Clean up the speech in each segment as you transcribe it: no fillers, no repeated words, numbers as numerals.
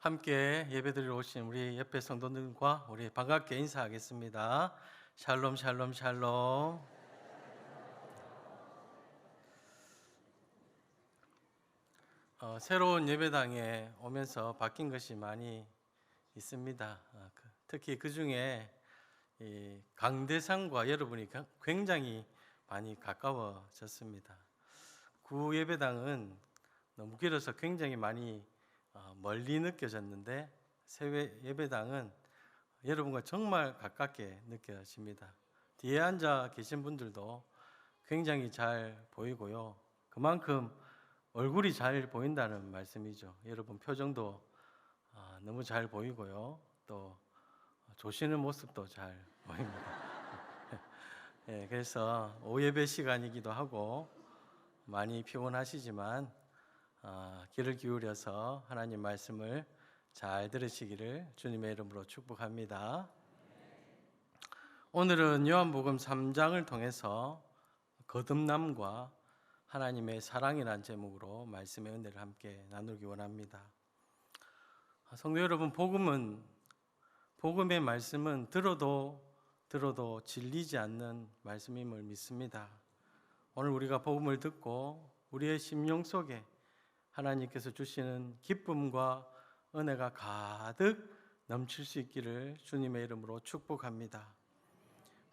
함께 예배드리러 오신 우리 옆에 성도들과 우리 반갑게 인사하겠습니다. 샬롬 샬롬 샬롬. 새로운 예배당에 오면서 바뀐 것이 많이 있습니다. 특히 그 중에 강대상과 여러분이 굉장히 많이 가까워졌습니다. 구 예배당은 너무 길어서 굉장히 많이 멀리 느껴졌는데 새 예배당은 여러분과 정말 가깝게 느껴집니다. 뒤에 앉아 계신 분들도 굉장히 잘 보이고요. 그만큼 얼굴이 잘 보인다는 말씀이죠. 여러분 표정도 너무 잘 보이고요. 또 조시는 모습도 잘 보입니다. 네, 그래서 오예배 시간이기도 하고 많이 피곤하시지만 귀를 기울여서 하나님 말씀을 잘 들으시기를 주님의 이름으로 축복합니다. 오늘은 요한복음 3장을 통해서 거듭남과 하나님의 사랑이라는 제목으로 말씀의 은혜를 함께 나누기 원합니다. 성도 여러분, 복음의 말씀은 들어도 질리지 않는 말씀임을 믿습니다. 오늘 우리가 복음을 듣고 우리의 심령 속에 하나님께서 주시는 기쁨과 은혜가 가득 넘칠 수 있기를 주님의 이름으로 축복합니다.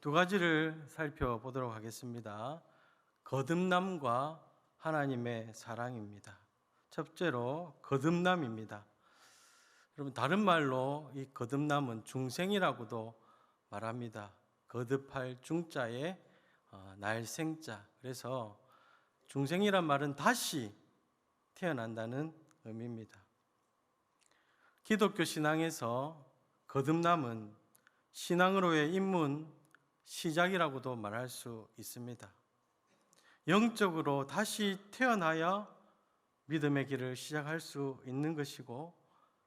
두 가지를 살펴보도록 하겠습니다. 거듭남과 하나님의 사랑입니다. 첫째로 거듭남입니다. 여러분, 다른 말로 이 거듭남은 중생이라고도 말합니다. 거듭할 중자에 날생자. 그래서 중생이란 말은 다시 태어난다는 의미입니다. 기독교 신앙에서 거듭남은 신앙으로의 입문 시작이라고도 말할 수 있습니다. 영적으로 다시 태어나야 믿음의 길을 시작할 수 있는 것이고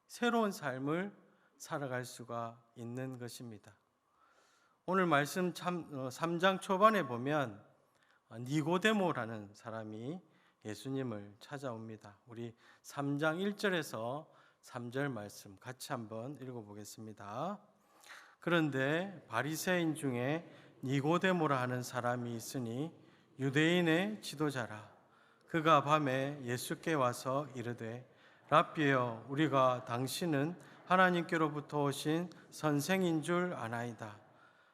새로운 삶을 살아갈 수가 있는 것입니다. 오늘 말씀 3장 초반에 보면 니고데모라는 사람이 예수님을 찾아옵니다. 우리 3장 1절에서 3절 말씀 같이 한번 읽어보겠습니다. 그런데 바리새인 중에 니고데모라 하는 사람이 있으니 유대인의 지도자라. 그가 밤에 예수께 와서 이르되 랍비여, 우리가 당신은 하나님께로부터 오신 선생인 줄 아나이다.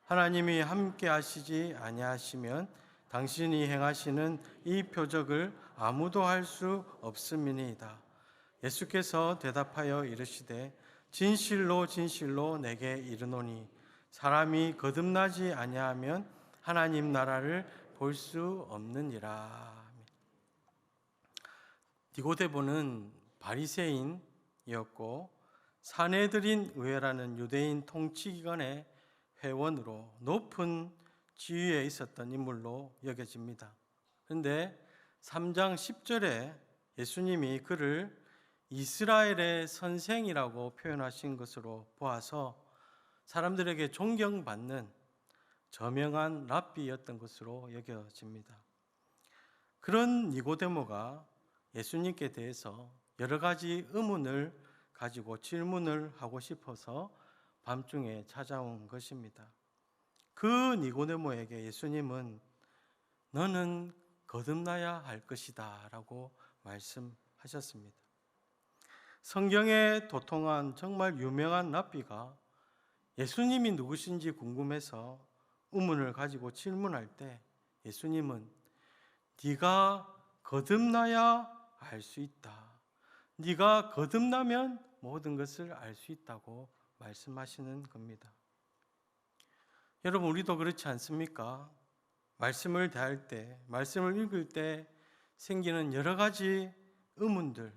하나님이 함께 하시지 아니하시면 당신이 행하시는 이 표적을 아무도 할 수 없음이니이다. 예수께서 대답하여 이르시되 진실로 진실로 내게 이르노니 사람이 거듭나지 아니하면 하나님 나라를 볼 수 없느니라. 니고데모는 바리새인이었고 사내들인 의회라는 유대인 통치기관의 회원으로 높은 지위에 있었던 인물로 여겨집니다. 그런데 3장 10절에 예수님이 그를 이스라엘의 선생이라고 표현하신 것으로 보아서 사람들에게 존경받는 저명한 랍비였던 것으로 여겨집니다. 그런 니고데모가 예수님께 대해서 여러 가지 의문을 가지고 질문을 하고 싶어서 밤중에 찾아온 것입니다. 그 니고데모에게 예수님은 너는 거듭나야 할 것이다 라고 말씀하셨습니다. 성경에 도통한 정말 유명한 랍비가 예수님이 누구신지 궁금해서 의문을 가지고 질문할 때 예수님은 네가 거듭나야 알 수 있다. 네가 거듭나면 모든 것을 알 수 있다고 말씀하시는 겁니다. 여러분, 우리도 그렇지 않습니까? 말씀을 대할 때, 말씀을 읽을 때 생기는 여러 가지 의문들,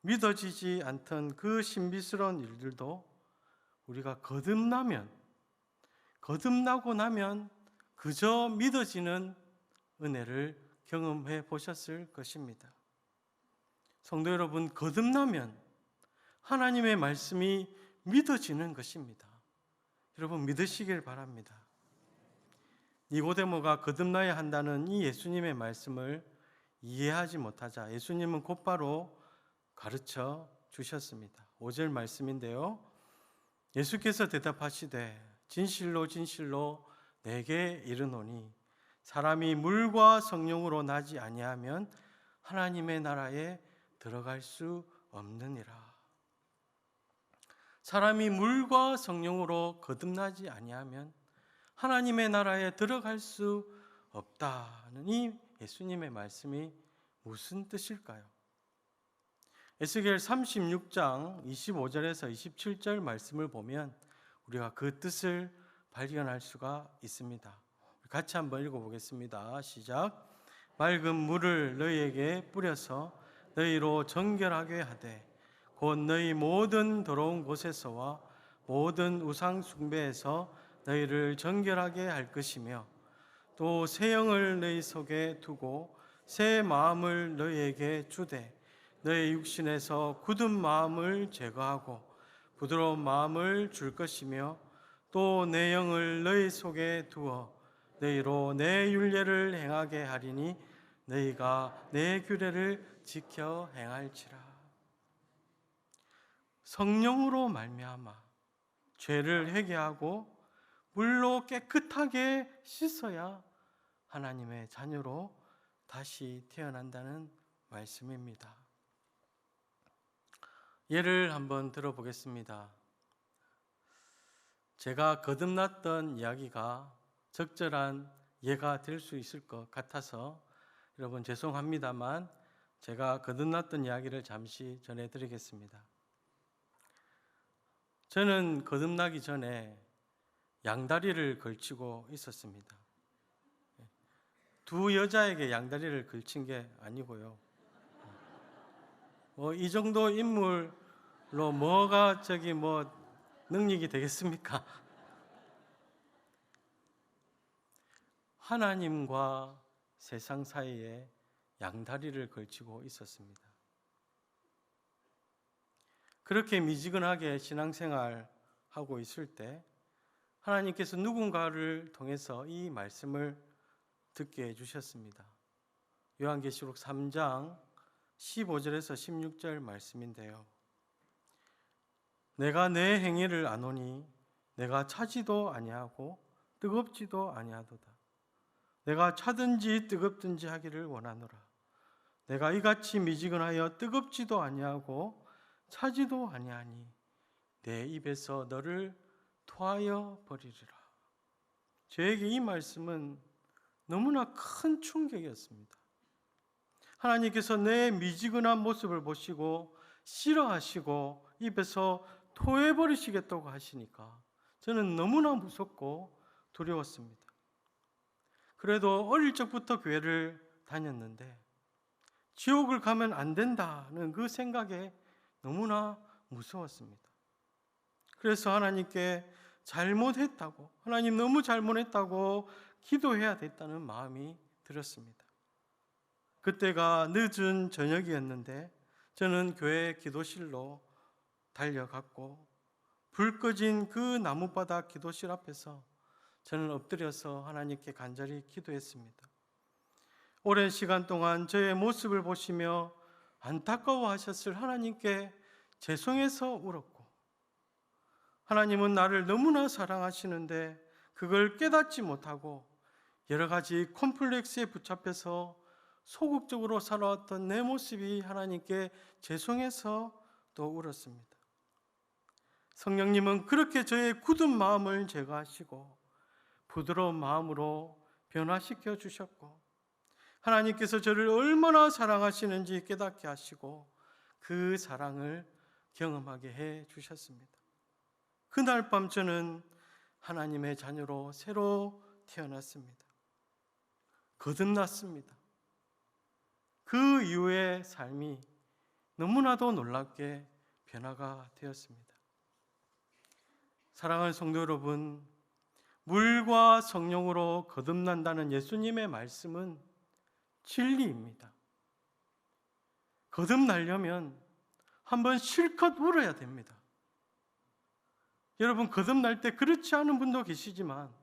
믿어지지 않던 그 신비스러운 일들도 우리가 거듭나고 나면 그저 믿어지는 은혜를 경험해 보셨을 것입니다. 성도 여러분, 거듭나면 하나님의 말씀이 믿어지는 것입니다. 여러분, 믿으시길 바랍니다. 니고데모가 거듭나야 한다는 이 예수님의 말씀을 이해하지 못하자 예수님은 곧바로 가르쳐 주셨습니다. 5절 말씀인데요. 예수께서 대답하시되 진실로 진실로 내게 이르노니 사람이 물과 성령으로 나지 아니하면 하나님의 나라에 들어갈 수 없느니라. 사람이 물과 성령으로 거듭나지 아니하면 하나님의 나라에 들어갈 수 없다는 이 예수님의 말씀이 무슨 뜻일까요? 에스겔 36장 25절에서 27절 말씀을 보면 우리가 그 뜻을 발견할 수가 있습니다. 같이 한번 읽어보겠습니다. 시작. 맑은 물을 너희에게 뿌려서 너희로 정결하게 하되 곧 너희 모든 더러운 곳에서와 모든 우상 숭배에서 너희를 정결하게 할 것이며 또 새 영을 너희 속에 두고 새 마음을 너희에게 주되 너희 육신에서 굳은 마음을 제거하고 부드러운 마음을 줄 것이며 또 내 영을 너희 속에 두어 너희로 내 율례를 행하게 하리니 너희가 내 규례를 지켜 행할지라. 성령으로 말미암아 죄를 회개하고 물로 깨끗하게 씻어야 하나님의 자녀로 다시 태어난다는 말씀입니다. 예를 한번 들어보겠습니다. 제가 거듭났던 이야기가 적절한 예가 될 수 있을 것 같아서 여러분 죄송합니다만 제가 거듭났던 이야기를 잠시 전해드리겠습니다. 저는 거듭나기 전에 양다리를 걸치고 있었습니다. 두 여자에게 양다리를 걸친 게 아니고요. 이 정도 인물로 뭐가 능력이 되겠습니까? 하나님과 세상 사이에 양다리를 걸치고 있었습니다. 그렇게 미지근하게 신앙생활하고 있을 때 하나님께서 누군가를 통해서 이 말씀을 듣게 해주셨습니다. 요한계시록 3장 15절에서 16절 말씀인데요. 내가 내 행위를 아노니 내가 차지도 아니하고 뜨겁지도 아니하도다. 내가 차든지 뜨겁든지 하기를 원하노라. 내가 이같이 미지근하여 뜨겁지도 아니하고 차지도 아니하니 내 입에서 너를 토하여 버리리라. 저에게 이 말씀은 너무나 큰 충격이었습니다. 하나님께서 내 미지근한 모습을 보시고 싫어하시고 입에서 토해버리시겠다고 하시니까 저는 너무나 무섭고 두려웠습니다. 그래도 어릴 적부터 교회를 다녔는데 지옥을 가면 안 된다는 그 생각에 너무나 무서웠습니다. 그래서 하나님께 잘못했다고, 하나님 너무 잘못했다고 기도해야 됐다는 마음이 들었습니다. 그때가 늦은 저녁이었는데 저는 교회 기도실로 달려갔고 불 꺼진 그 나무바닥 기도실 앞에서 저는 엎드려서 하나님께 간절히 기도했습니다. 오랜 시간 동안 저의 모습을 보시며 안타까워하셨을 하나님께 죄송해서 울었고, 하나님은 나를 너무나 사랑하시는데 그걸 깨닫지 못하고 여러 가지 콤플렉스에 붙잡혀서 소극적으로 살아왔던 내 모습이 하나님께 죄송해서 또 울었습니다. 성령님은 그렇게 저의 굳은 마음을 제거하시고 부드러운 마음으로 변화시켜 주셨고, 하나님께서 저를 얼마나 사랑하시는지 깨닫게 하시고 그 사랑을 경험하게 해 주셨습니다. 그날 밤 저는 하나님의 자녀로 새로 태어났습니다. 거듭났습니다. 그 이후의 삶이 너무나도 놀랍게 변화가 되었습니다. 사랑하는 성도 여러분, 물과 성령으로 거듭난다는 예수님의 말씀은 진리입니다. 거듭나려면 한번 실컷 울어야 됩니다. 여러분, 거듭날 때 그렇지 않은 분도 계시지만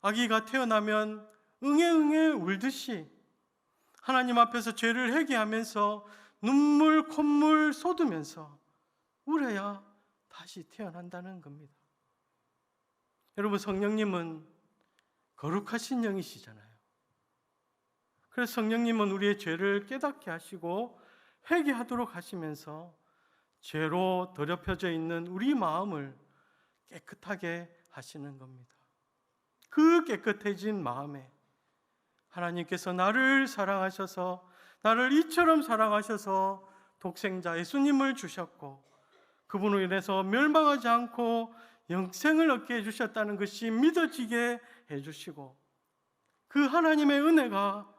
아기가 태어나면 응애응애 울듯이 하나님 앞에서 죄를 회개하면서 눈물 콧물 쏟으면서 울어야 다시 태어난다는 겁니다. 여러분, 성령님은 거룩하신 영이시잖아요. 그래서 성령님은 우리의 죄를 깨닫게 하시고 회개하도록 하시면서 죄로 더럽혀져 있는 우리 마음을 깨끗하게 하시는 겁니다. 그 깨끗해진 마음에 하나님께서 나를 사랑하셔서, 나를 이처럼 사랑하셔서 독생자 예수님을 주셨고, 그분으로 인해서 멸망하지 않고 영생을 얻게 해주셨다는 것이 믿어지게 해주시고, 그 하나님의 은혜가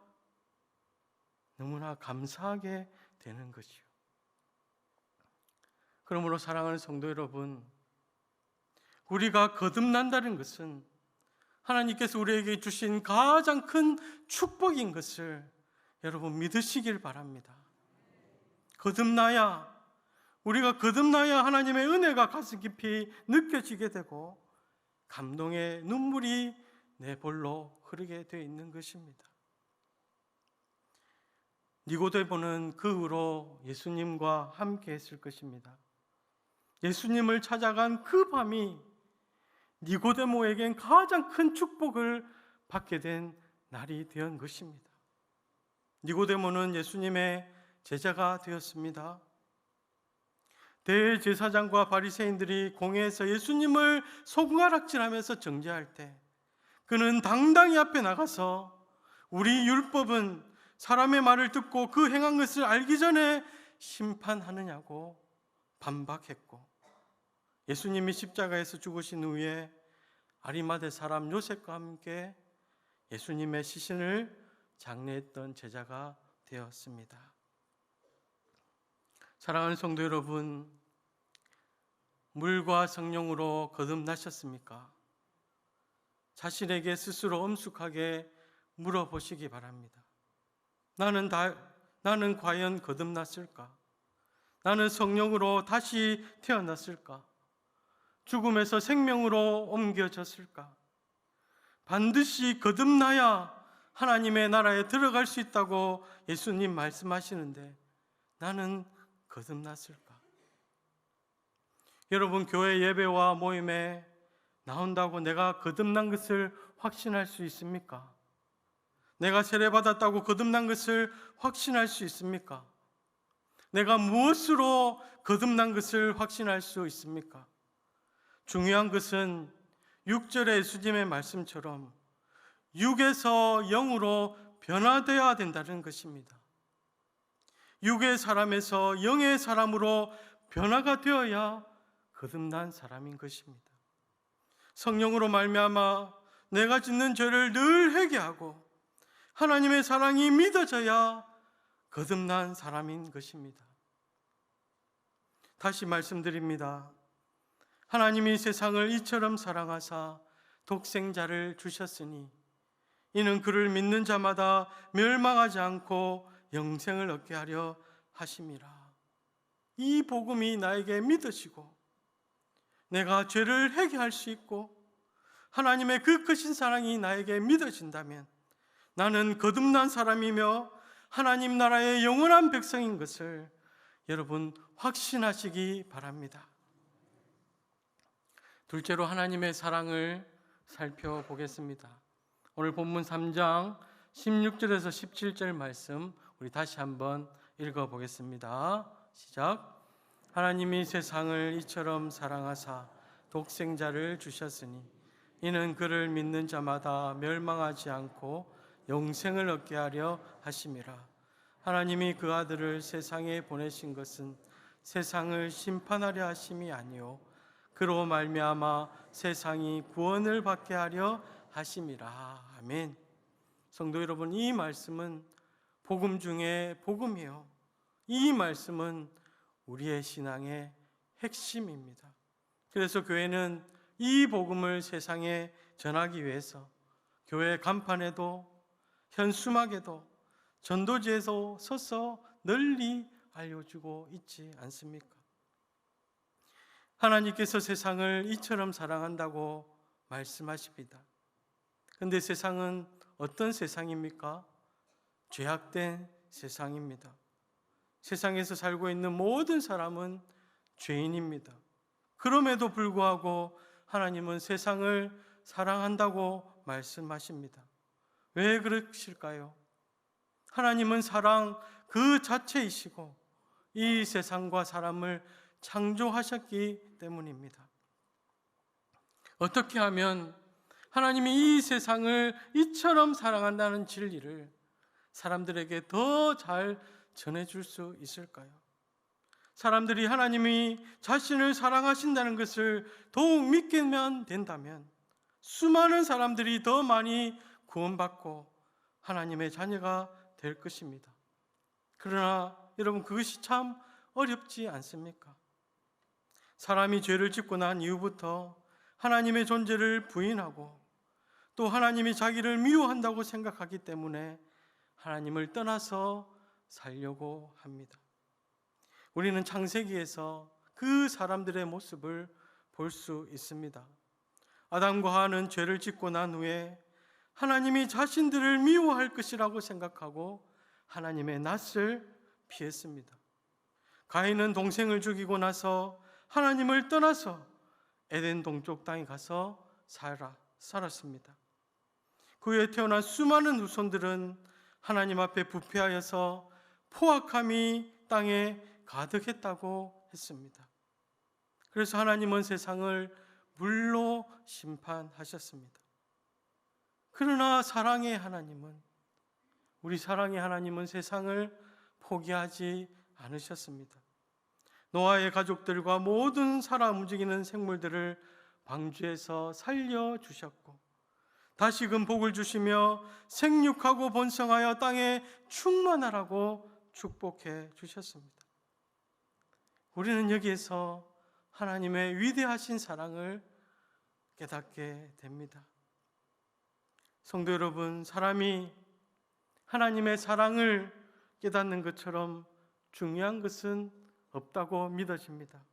너무나 감사하게 되는 것이요. 그러므로 사랑하는 성도 여러분, 우리가 거듭난다는 것은 하나님께서 우리에게 주신 가장 큰 축복인 것을 여러분 믿으시길 바랍니다. 우리가 거듭나야 하나님의 은혜가 가슴 깊이 느껴지게 되고 감동의 눈물이 내 볼로 흐르게 되어 있는 것입니다. 니고데모는 그 후로 예수님과 함께 했을 것입니다. 예수님을 찾아간 그 밤이 니고데모에겐 가장 큰 축복을 받게 된 날이 된 것입니다. 니고데모는 예수님의 제자가 되었습니다. 대제사장과 바리새인들이 공회에서 예수님을 손가락질하면서 정죄할 때 그는 당당히 앞에 나가서 우리 율법은 사람의 말을 듣고 그 행한 것을 알기 전에 심판하느냐고 반박했고, 예수님이 십자가에서 죽으신 후에 아리마대 사람 요셉과 함께 예수님의 시신을 장례했던 제자가 되었습니다. 사랑하는 성도 여러분, 물과 성령으로 거듭나셨습니까? 자신에게 스스로 엄숙하게 물어보시기 바랍니다. 나는 과연 거듭났을까? 나는 성령으로 다시 태어났을까? 죽음에서 생명으로 옮겨졌을까? 반드시 거듭나야 하나님의 나라에 들어갈 수 있다고 예수님 말씀하시는데 나는 거듭났을까? 여러분, 교회 예배와 모임에 나온다고 내가 거듭난 것을 확신할 수 있습니까? 내가 세례받았다고 거듭난 것을 확신할 수 있습니까? 내가 무엇으로 거듭난 것을 확신할 수 있습니까? 중요한 것은 6절의 예수님의 말씀처럼 육에서 영으로 변화되어야 된다는 것입니다. 육의 사람에서 영의 사람으로 변화가 되어야 거듭난 사람인 것입니다. 성령으로 말미암아 내가 짓는 죄를 늘 회개하고 하나님의 사랑이 믿어져야 거듭난 사람인 것입니다. 다시 말씀드립니다. 하나님이 세상을 이처럼 사랑하사 독생자를 주셨으니 이는 그를 믿는 자마다 멸망하지 않고 영생을 얻게 하려 하심이라. 이 복음이 나에게 믿어지고 내가 죄를 회개할 수 있고 하나님의 그 크신 사랑이 나에게 믿어진다면 나는 거듭난 사람이며 하나님 나라의 영원한 백성인 것을 여러분 확신하시기 바랍니다. 둘째로 하나님의 사랑을 살펴보겠습니다. 오늘 본문 3장 16절에서 17절 말씀 우리 다시 한번 읽어보겠습니다. 시작. 하나님이 세상을 이처럼 사랑하사 독생자를 주셨으니 이는 그를 믿는 자마다 멸망하지 않고 영생을 얻게 하려 하심이라. 하나님이 그 아들을 세상에 보내신 것은 세상을 심판하려 하심이 아니요 그로 말미암아 세상이 구원을 받게 하려 하심이라. 아멘. 성도 여러분, 이 말씀은 복음 중에 복음이요, 이 말씀은 우리의 신앙의 핵심입니다. 그래서 교회는 이 복음을 세상에 전하기 위해서 교회 간판에도 현수막에도 전도지에서 서서 널리 알려주고 있지 않습니까? 하나님께서 세상을 이처럼 사랑한다고 말씀하십니다. 그런데 세상은 어떤 세상입니까? 죄악된 세상입니다. 세상에서 살고 있는 모든 사람은 죄인입니다. 그럼에도 불구하고 하나님은 세상을 사랑한다고 말씀하십니다. 왜 그러실까요? 하나님은 사랑 그 자체이시고 이 세상과 사람을 창조하셨기 때문입니다. 어떻게 하면 하나님이 이 세상을 이처럼 사랑한다는 진리를 사람들에게 더 잘 전해줄 수 있을까요? 사람들이 하나님이 자신을 사랑하신다는 것을 더욱 믿게만 된다면 수많은 사람들이 더 많이 구원받고 하나님의 자녀가 될 것입니다. 그러나 여러분, 그것이 참 어렵지 않습니까? 사람이 죄를 짓고 난 이후부터 하나님의 존재를 부인하고 또 하나님이 자기를 미워한다고 생각하기 때문에 하나님을 떠나서 살려고 합니다. 우리는 창세기에서 그 사람들의 모습을 볼 수 있습니다. 아담과 하와는 죄를 짓고 난 후에 하나님이 자신들을 미워할 것이라고 생각하고 하나님의 낯을 피했습니다. 가인은 동생을 죽이고 나서 하나님을 떠나서 에덴 동쪽 땅에 가서 살았습니다. 그 후에 태어난 수많은 후손들은 하나님 앞에 부패하여서 포악함이 땅에 가득했다고 했습니다. 그래서 하나님은 세상을 물로 심판하셨습니다. 그러나 우리 사랑의 하나님은 세상을 포기하지 않으셨습니다. 노아의 가족들과 모든 살아 움직이는 생물들을 방주에서 살려주셨고 다시금 복을 주시며 생육하고 번성하여 땅에 충만하라고 축복해 주셨습니다. 우리는 여기에서 하나님의 위대하신 사랑을 깨닫게 됩니다. 성도 여러분, 사람이 하나님의 사랑을 깨닫는 것처럼 중요한 것은 없다고 믿어집니다.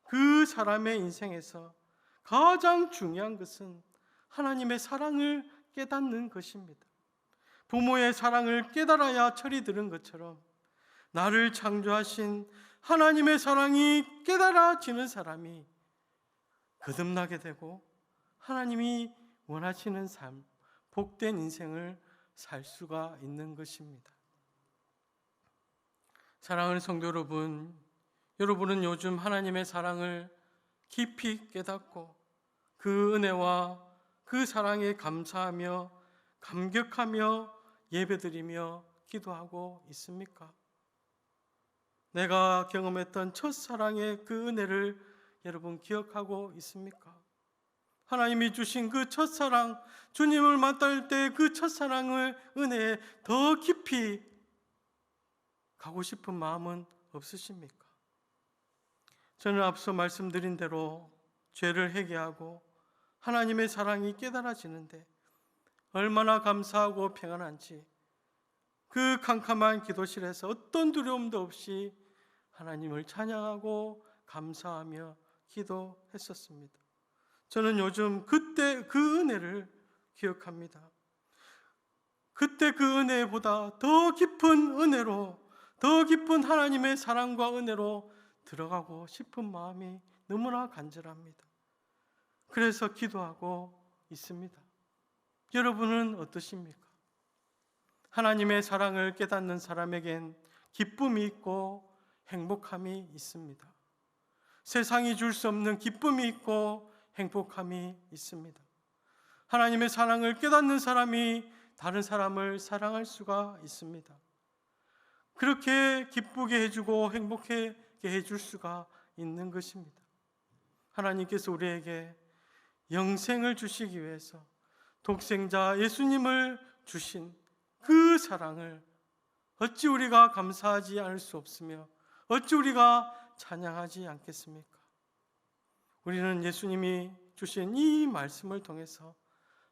그 사람의 인생에서 가장 중요한 것은 하나님의 사랑을 깨닫는 것입니다. 부모의 사랑을 깨달아야 철이 드는 것처럼 나를 창조하신 하나님의 사랑이 깨달아지는 사람이 거듭나게 되고 하나님이 원하시는 삶, 복된 인생을 살 수가 있는 것입니다. 사랑하는 성도 여러분, 여러분은 요즘 하나님의 사랑을 깊이 깨닫고 그 은혜와 그 사랑에 감사하며 감격하며 예배드리며 기도하고 있습니까? 내가 경험했던 첫사랑의 그 은혜를 여러분 기억하고 있습니까? 하나님이 주신 그 첫사랑, 주님을 만날 때 그 첫사랑의 은혜에 더 깊이 가고 싶은 마음은 없으십니까? 저는 앞서 말씀드린 대로 죄를 회개하고 하나님의 사랑이 깨달아지는데 얼마나 감사하고 평안한지 그 캄캄한 기도실에서 어떤 두려움도 없이 하나님을 찬양하고 감사하며 기도했었습니다. 저는 요즘 그때 그 은혜를 기억합니다. 그때 그 은혜보다 더 깊은 은혜로, 더 깊은 하나님의 사랑과 은혜로 들어가고 싶은 마음이 너무나 간절합니다. 그래서 기도하고 있습니다. 여러분은 어떠십니까? 하나님의 사랑을 깨닫는 사람에겐 기쁨이 있고 행복함이 있습니다. 세상이 줄 수 없는 기쁨이 있고 행복함이 있습니다. 하나님의 사랑을 깨닫는 사람이 다른 사람을 사랑할 수가 있습니다. 그렇게 기쁘게 해주고 행복하게 해줄 수가 있는 것입니다. 하나님께서 우리에게 영생을 주시기 위해서 독생자 예수님을 주신 그 사랑을 어찌 우리가 감사하지 않을 수 없으며 어찌 우리가 찬양하지 않겠습니까? 우리는 예수님이 주신 이 말씀을 통해서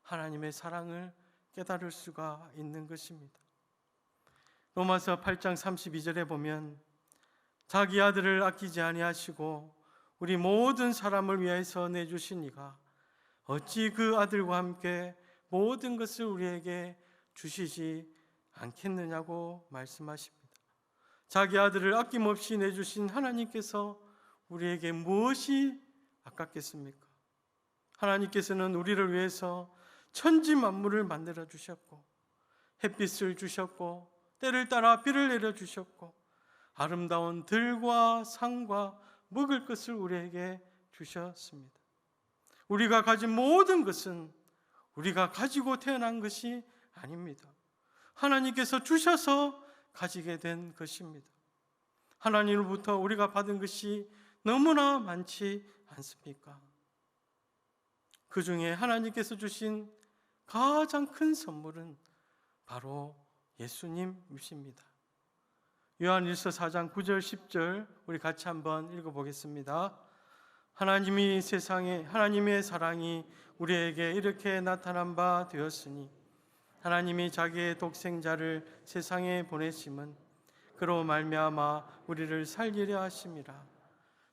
하나님의 사랑을 깨달을 수가 있는 것입니다. 로마서 8장 32절에 보면 자기 아들을 아끼지 아니하시고 우리 모든 사람을 위하여서 내주신 이가 어찌 그 아들과 함께 모든 것을 우리에게 주시지 않겠느냐고 말씀하십니다. 자기 아들을 아낌없이 내주신 하나님께서 우리에게 무엇이 아깝겠습니까? 하나님께서는 우리를 위해서 천지 만물을 만들어 주셨고, 햇빛을 주셨고, 때를 따라 비를 내려 주셨고, 아름다운 들과 상과 먹을 것을 우리에게 주셨습니다. 우리가 가진 모든 것은 우리가 가지고 태어난 것이 아닙니다. 하나님께서 주셔서 가지게 된 것입니다. 하나님으로부터 우리가 받은 것이 너무나 많지 않습니까? 그 중에 하나님께서 주신 가장 큰 선물은 바로 예수님이십니다. 요한일서 4장 9절 10절 우리 같이 한번 읽어보겠습니다. 하나님의 사랑이 우리에게 이렇게 나타난 바 되었으니 하나님이 자기의 독생자를 세상에 보내심은 그로 말미암아 우리를 살리려 하심이라.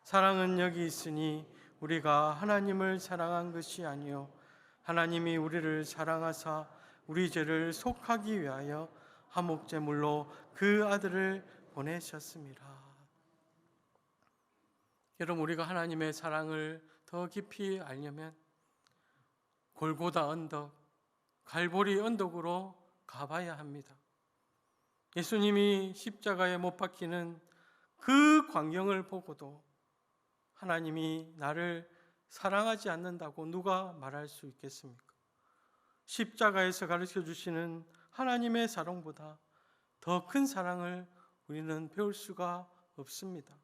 사랑은 여기 있으니 우리가 하나님을 사랑한 것이 아니요 하나님이 우리를 사랑하사 우리 죄를 속하기 위하여 화목제물로 그 아들을 보내셨습니다. 여러분, 우리가 하나님의 사랑을 더 깊이 알려면 골고다 언덕, 갈보리 언덕으로 가봐야 합니다. 예수님이 십자가에 못 박히는 그 광경을 보고도 하나님이 나를 사랑하지 않는다고 누가 말할 수 있겠습니까? 십자가에서 가르쳐 주시는 하나님의 사랑보다 더 큰 사랑을 우리는 배울 수가 없습니다.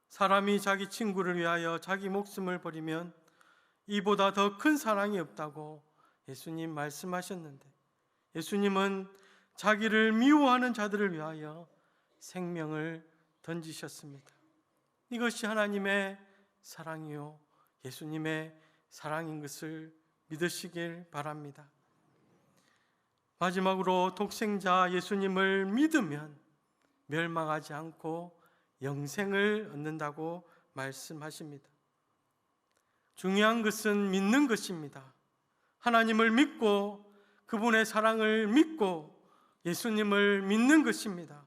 사람이 자기 친구를 위하여 자기 목숨을 버리면 이보다 더 큰 사랑이 없다고 예수님 말씀하셨는데, 예수님은 자기를 미워하는 자들을 위하여 생명을 던지셨습니다. 이것이 하나님의 사랑이요 예수님의 사랑인 것을 믿으시길 바랍니다. 마지막으로 독생자 예수님을 믿으면 멸망하지 않고 영생을 얻는다고 말씀하십니다. 중요한 것은 믿는 것입니다. 하나님을 믿고 그분의 사랑을 믿고 예수님을 믿는 것입니다.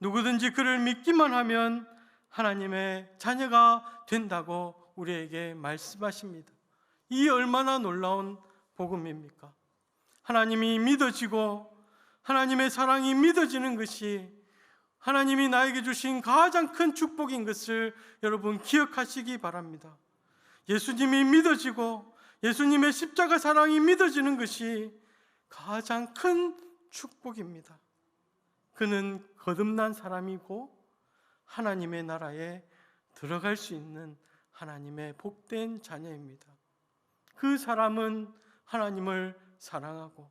누구든지 그를 믿기만 하면 하나님의 자녀가 된다고 우리에게 말씀하십니다. 이 얼마나 놀라운 복음입니까? 하나님이 믿어지고 하나님의 사랑이 믿어지는 것이 하나님이 나에게 주신 가장 큰 축복인 것을 여러분 기억하시기 바랍니다. 예수님이 믿어지고 예수님의 십자가 사랑이 믿어지는 것이 가장 큰 축복입니다. 그는 거듭난 사람이고 하나님의 나라에 들어갈 수 있는 하나님의 복된 자녀입니다. 그 사람은 하나님을 사랑하고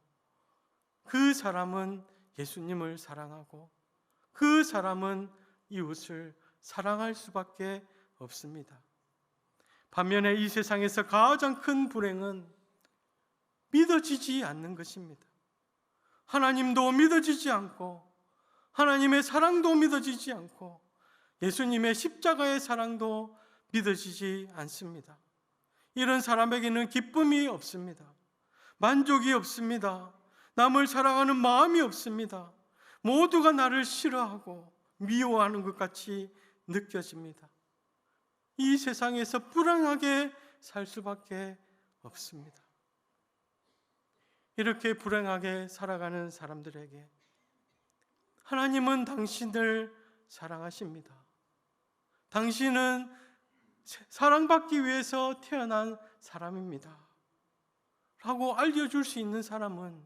그 사람은 예수님을 사랑하고 그 사람은 이웃을 사랑할 수밖에 없습니다. 반면에 이 세상에서 가장 큰 불행은 믿어지지 않는 것입니다. 하나님도 믿어지지 않고 하나님의 사랑도 믿어지지 않고 예수님의 십자가의 사랑도 믿어지지 않습니다. 이런 사람에게는 기쁨이 없습니다. 만족이 없습니다. 남을 사랑하는 마음이 없습니다. 모두가 나를 싫어하고 미워하는 것 같이 느껴집니다. 이 세상에서 불행하게 살 수밖에 없습니다. 이렇게 불행하게 살아가는 사람들에게 하나님은 당신을 사랑하십니다. 당신은 사랑받기 위해서 태어난 사람입니다 라고 알려줄 수 있는 사람은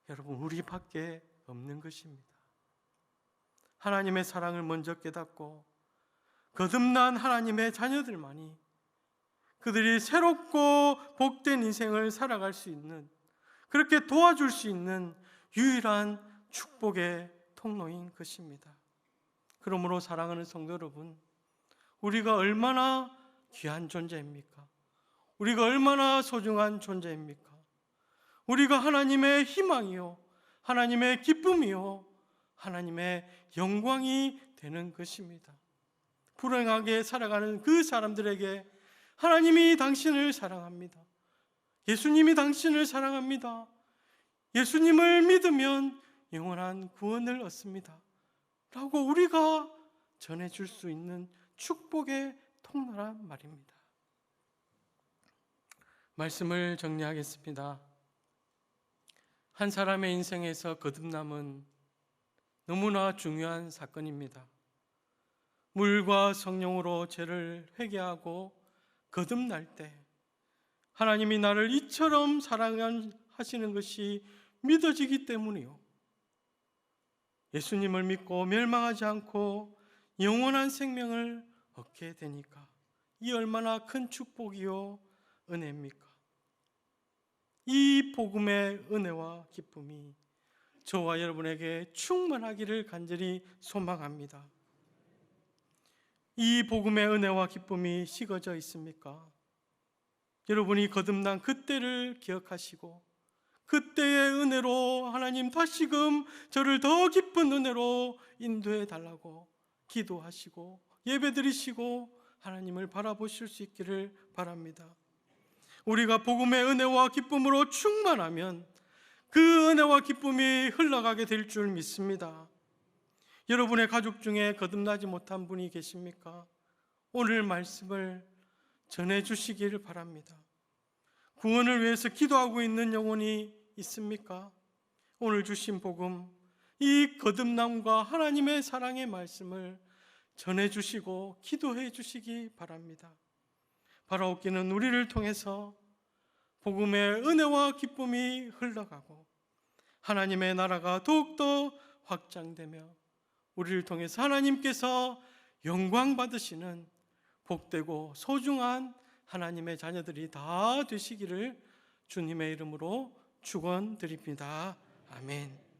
여러분 우리밖에 없는 것입니다. 하나님의 사랑을 먼저 깨닫고 거듭난 하나님의 자녀들만이 그들이 새롭고 복된 인생을 살아갈 수 있는, 그렇게 도와줄 수 있는 유일한 축복의 통로인 것입니다. 그러므로 사랑하는 성도 여러분, 우리가 얼마나 귀한 존재입니까? 우리가 얼마나 소중한 존재입니까? 우리가 하나님의 희망이요, 하나님의 기쁨이요, 하나님의 영광이 되는 것입니다. 불행하게 살아가는 그 사람들에게 하나님이 당신을 사랑합니다. 예수님이 당신을 사랑합니다. 예수님을 믿으면 영원한 구원을 얻습니다 라고 우리가 전해줄 수 있는 축복의 통로란 말입니다. 말씀을 정리하겠습니다. 한 사람의 인생에서 거듭남은 너무나 중요한 사건입니다. 물과 성령으로 죄를 회개하고 거듭날 때 하나님이 나를 이처럼 사랑하시는 것이 믿어지기 때문이요, 예수님을 믿고 멸망하지 않고 영원한 생명을 얻게 되니까 이 얼마나 큰 축복이요 은혜입니까? 이 복음의 은혜와 기쁨이 저와 여러분에게 충만하기를 간절히 소망합니다. 이 복음의 은혜와 기쁨이 식어져 있습니까? 여러분이 거듭난 그때를 기억하시고 그때의 은혜로 하나님 다시금 저를 더 기쁜 은혜로 인도해 달라고 기도하시고 예배드리시고 하나님을 바라보실 수 있기를 바랍니다. 우리가 복음의 은혜와 기쁨으로 충만하면 그 은혜와 기쁨이 흘러가게 될 줄 믿습니다. 여러분의 가족 중에 거듭나지 못한 분이 계십니까? 오늘 말씀을 전해주시기를 바랍니다. 구원을 위해서 기도하고 있는 영혼이 있습니까? 오늘 주신 복음, 이 거듭남과 하나님의 사랑의 말씀을 전해주시고 기도해 주시기 바랍니다. 바라옵기는 우리를 통해서 복음의 은혜와 기쁨이 흘러가고 하나님의 나라가 더욱더 확장되며 우리를 통해서 하나님께서 영광 받으시는 복되고 소중한 하나님의 자녀들이 다 되시기를 주님의 이름으로 축원드립니다. 아멘.